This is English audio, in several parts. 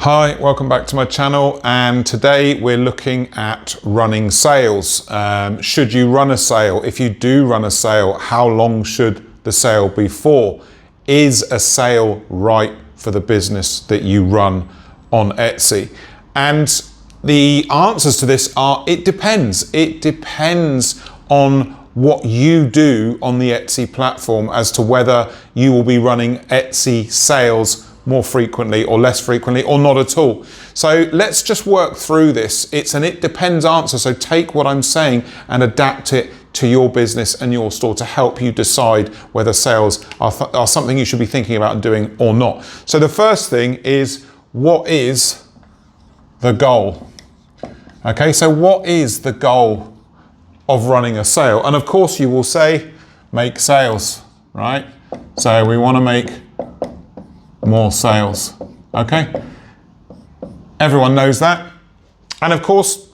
Hi, welcome back to my channel, and today we're looking at running sales. Should you run a sale? If you do run a sale, how long should the sale be for? Is a sale right for the business that you run on Etsy? And the answers to this are, it depends. It depends on what you do on the Etsy platform as to whether you will be running Etsy sales more frequently or less frequently or not at all. So let's just work through this. It's an it depends answer. So take what I'm saying and adapt it to your business and your store to help you decide whether sales are something you should be thinking about doing or not. So the first thing is, what is the goal? Okay, so what is the goal of running a sale? And of course you will say, make sales, right? So we want to make more sales, okay? Everyone knows that. And of course,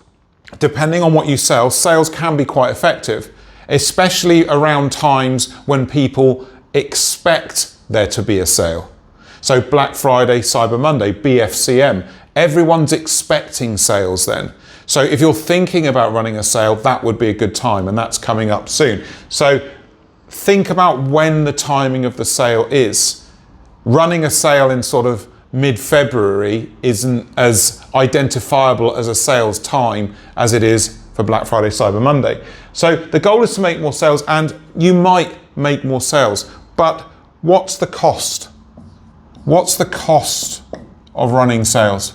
depending on what you sell, sales can be quite effective, especially around times when people expect there to be a sale. So Black Friday, Cyber Monday, BFCM, everyone's expecting sales then. So if you're thinking about running a sale, that would be a good time, and that's coming up soon. So think about when the timing of the sale is. Running a sale in sort of mid-February isn't as identifiable as a sales time as it is for Black Friday, Cyber Monday. So the goal is to make more sales, and you might make more sales, but what's the cost? What's the cost of running sales?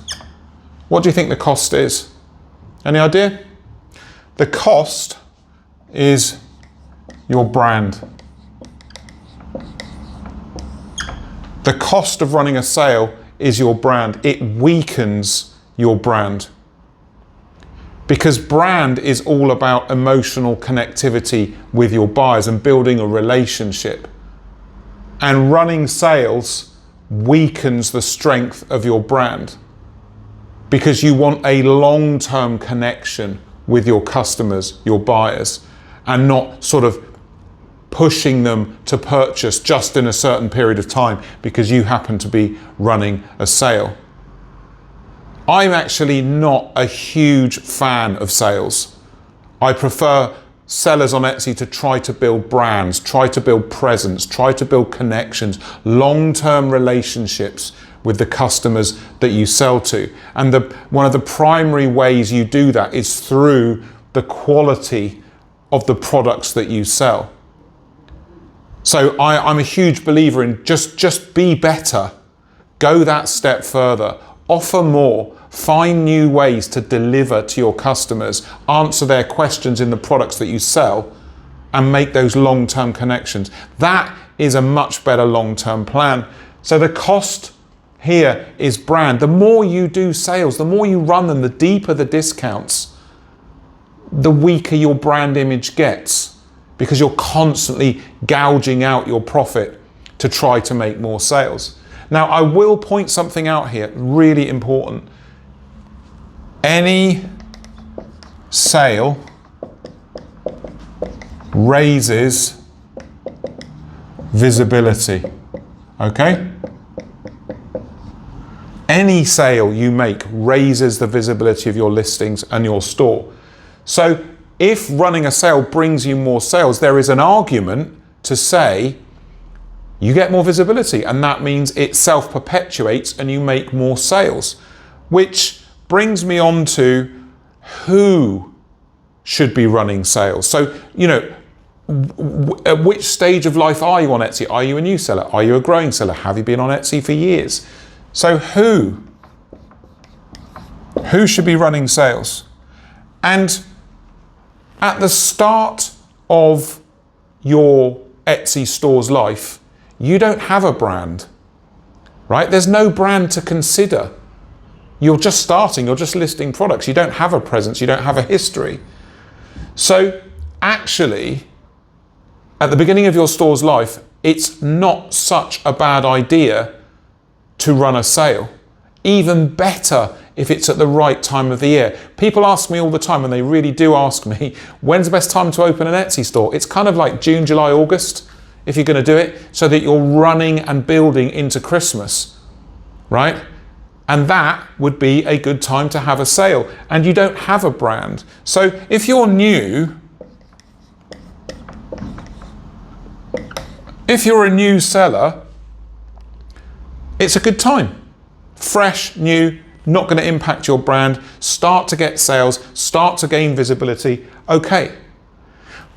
What do you think the cost is? Any idea? The cost is your brand. The cost of running a sale is your brand. It weakens your brand. Because brand is all about emotional connectivity with your buyers and building a relationship. And running sales weakens the strength of your brand, because you want a long-term connection with your customers, your buyers, and not sort of pushing them to purchase just in a certain period of time because you happen to be running a sale. I'm actually not a huge fan of sales. I prefer sellers on Etsy to try to build brands, try to build presence, try to build connections, long-term relationships with the customers that you sell to. And one of the primary ways you do that is through the quality of the products that you sell. So I'm a huge believer in just be better, go that step further, offer more, find new ways to deliver to your customers, answer their questions in the products that you sell, and make those long-term connections. That is a much better long-term plan. So the cost here is brand. The more you do sales, the more you run them, the deeper the discounts, the weaker your brand image gets, because you're constantly gouging out your profit to try to make more sales. Now, I will point something out here, really important. Any sale raises visibility, okay? Any sale you make raises the visibility of your listings and your store. So if running a sale brings you more sales, there is an argument to say you get more visibility, and that means it self-perpetuates and you make more sales. Which brings me on to who should be running sales. So, at which stage of life are you on Etsy? Are you a new seller? Are you a growing seller? Have you been on Etsy for years? So who should be running sales? And at the start of your Etsy store's life, you don't have a brand, right? There's no brand to consider. You're just starting, you're just listing products. You don't have a presence, you don't have a history. So actually, at the beginning of your store's life, it's not such a bad idea to run a sale. Even better if it's at the right time of the year. People ask me all the time, and they really do ask me, when's the best time to open an Etsy store? It's kind of like June, July, August, if you're going to do it, so that you're running and building into Christmas, right? And that would be a good time to have a sale, and you don't have a brand. So if you're new, if you're a new seller, it's a good time. Fresh, new, not going to impact your brand, start to get sales, start to gain visibility, okay.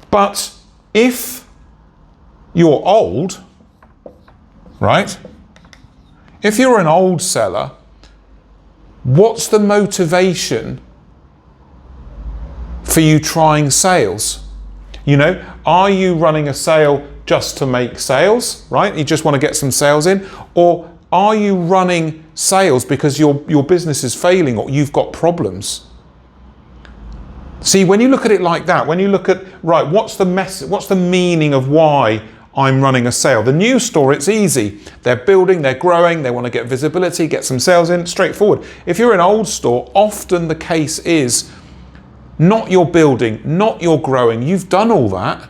But if you're old, right? If you're an old seller, what's the motivation for you trying sales? You know, are you running a sale just to make sales, right? You just want to get some sales in, or are you running sales because your business is failing or you've got problems? See, when you look at it like that, when you look at, right, what's the meaning of why I'm running a sale? The new store, it's easy. They're building, they're growing, they want to get visibility, get some sales in, straightforward. If you're an old store, often the case is not your building, not your growing. You've done all that,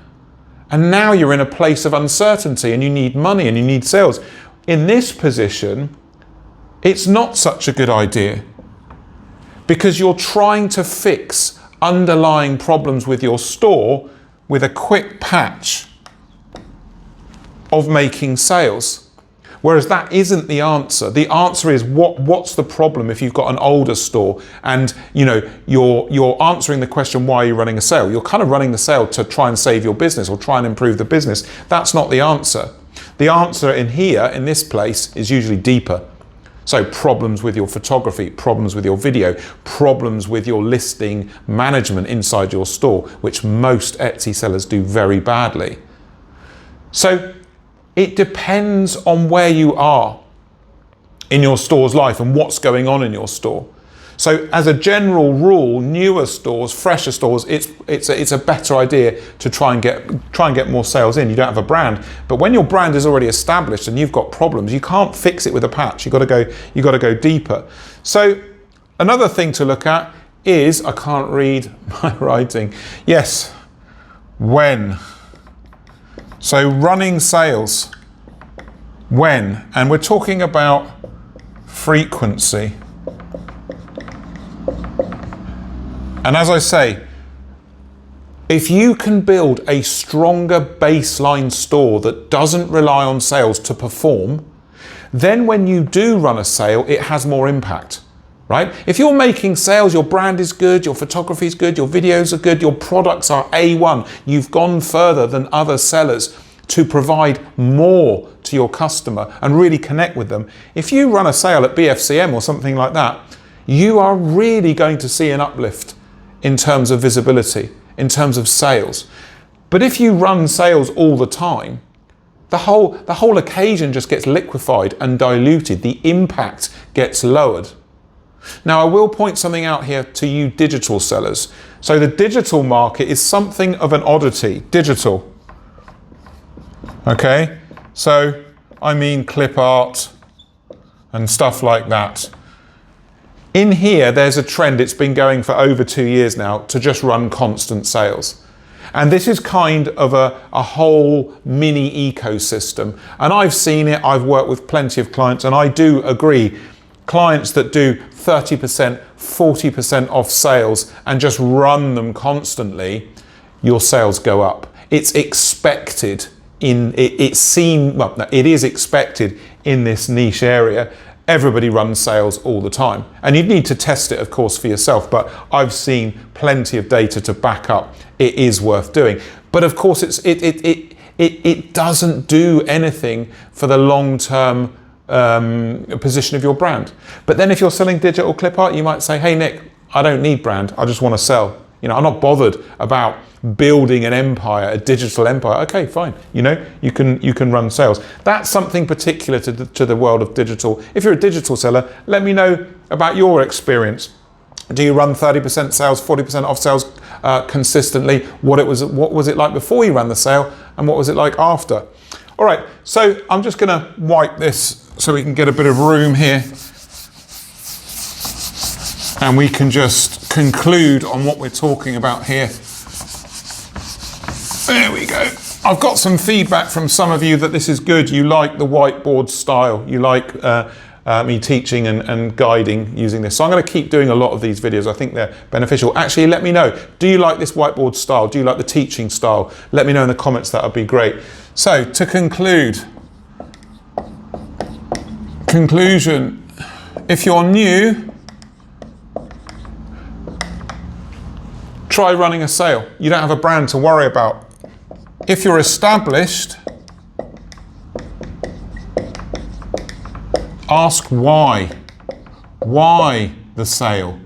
and now you're in a place of uncertainty and you need money and you need sales. In this position, it's not such a good idea because you're trying to fix underlying problems with your store with a quick patch of making sales. Whereas that isn't the answer. The answer is what's the problem if you've got an older store and you know you're answering the question, why are you running a sale? You're kind of running the sale to try and save your business or try and improve the business. That's not the answer. The answer in here, in this place, is usually deeper. So problems with your photography, problems with your video, problems with your listing management inside your store, which most Etsy sellers do very badly. So it depends on where you are in your store's life and what's going on in your store. So as a general rule, newer stores, fresher stores, it's a better idea to try and get more sales in. You don't have a brand, but when your brand is already established and you've got problems, you can't fix it with a patch. You got to go deeper. So another thing to look at is, I can't read my writing. Yes, when. So running sales, when, and we're talking about frequency. And as I say, if you can build a stronger baseline store that doesn't rely on sales to perform, then when you do run a sale, it has more impact, right? If you're making sales, your brand is good, your photography is good, your videos are good, your products are A1, you've gone further than other sellers to provide more to your customer and really connect with them. If you run a sale at BFCM or something like that, you are really going to see an uplift in terms of visibility, in terms of sales. But if you run sales all the time, the whole occasion just gets liquefied and diluted. The impact gets lowered. Now, I will point something out here to you digital sellers. So the digital market is something of an oddity, digital. Okay, so I mean clip art and stuff like that. In here, there's a trend, it's been going for over 2 years now, to just run constant sales. And this is kind of a whole mini ecosystem. And I've seen it, I've worked with plenty of clients, and I do agree, clients that do 30%, 40% off sales and just run them constantly, your sales go up. It's expected it is expected in this niche area. Everybody runs sales all the time, and you need to test it, of course, for yourself, but I've seen plenty of data to back up it is worth doing. But of course it doesn't do anything for the long-term position of your brand. But then if you're selling digital clip art, you might say, hey Nick, I don't need brand, I just want to sell. You know, I'm not bothered about building an empire, a digital empire. Okay, fine. You know, you can run sales. That's something particular to the world of digital. If you're a digital seller, let me know about your experience. Do you run 30% sales, 40% off sales consistently? What was it like before you ran the sale, and what was it like after? All right, so I'm just gonna wipe this so we can get a bit of room here, and we can just conclude on what we're talking about here. There we go. I've got some feedback from some of you that this is good. You like the whiteboard style. You like me teaching and guiding using this. So I'm going to keep doing a lot of these videos. I think they're beneficial. Actually, let me know, do you like this whiteboard style? Do you like the teaching style? Let me know in the comments, that would be great. So to conclusion, if you're new, try running a sale. You don't have a brand to worry about. If you're established, ask why. Why the sale?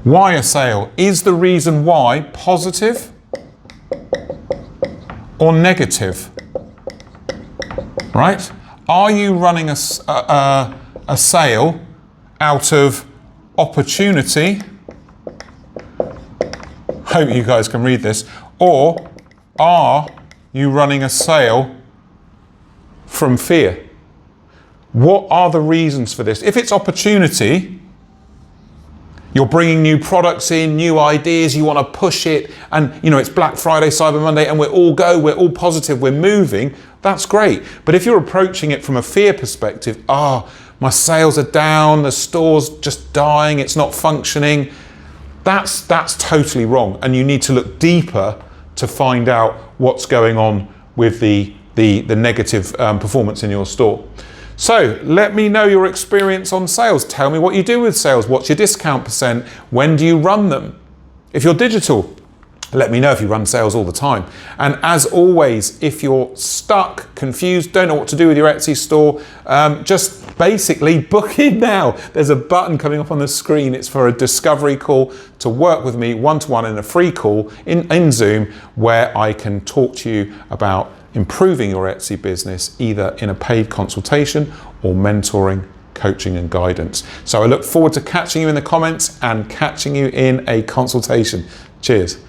Why a sale? Is the reason why positive or negative? Right? Are you running a sale out of opportunity? Hope you guys can read this. Or are you running a sale from fear? What are the reasons for this? If it's opportunity, you're bringing new products in, new ideas, you want to push it, and you know it's Black Friday, Cyber Monday, and we're all positive, we're moving, that's great. But if you're approaching it from a fear perspective, my sales are down, the store's just dying, it's not functioning, that's totally wrong. And you need to look deeper to find out what's going on with the negative performance in your store. So let me know your experience on sales. Tell me what you do with sales. What's your discount percent? When do you run them? If you're digital, let me know if you run sales all the time. And as always, if you're stuck, confused, don't know what to do with your Etsy store, just basically book in now. There's a button coming up on the screen. It's for a discovery call to work with me one-to-one in a free call in Zoom, where I can talk to you about improving your Etsy business, either in a paid consultation or mentoring, coaching and guidance. So I look forward to catching you in the comments and catching you in a consultation. Cheers.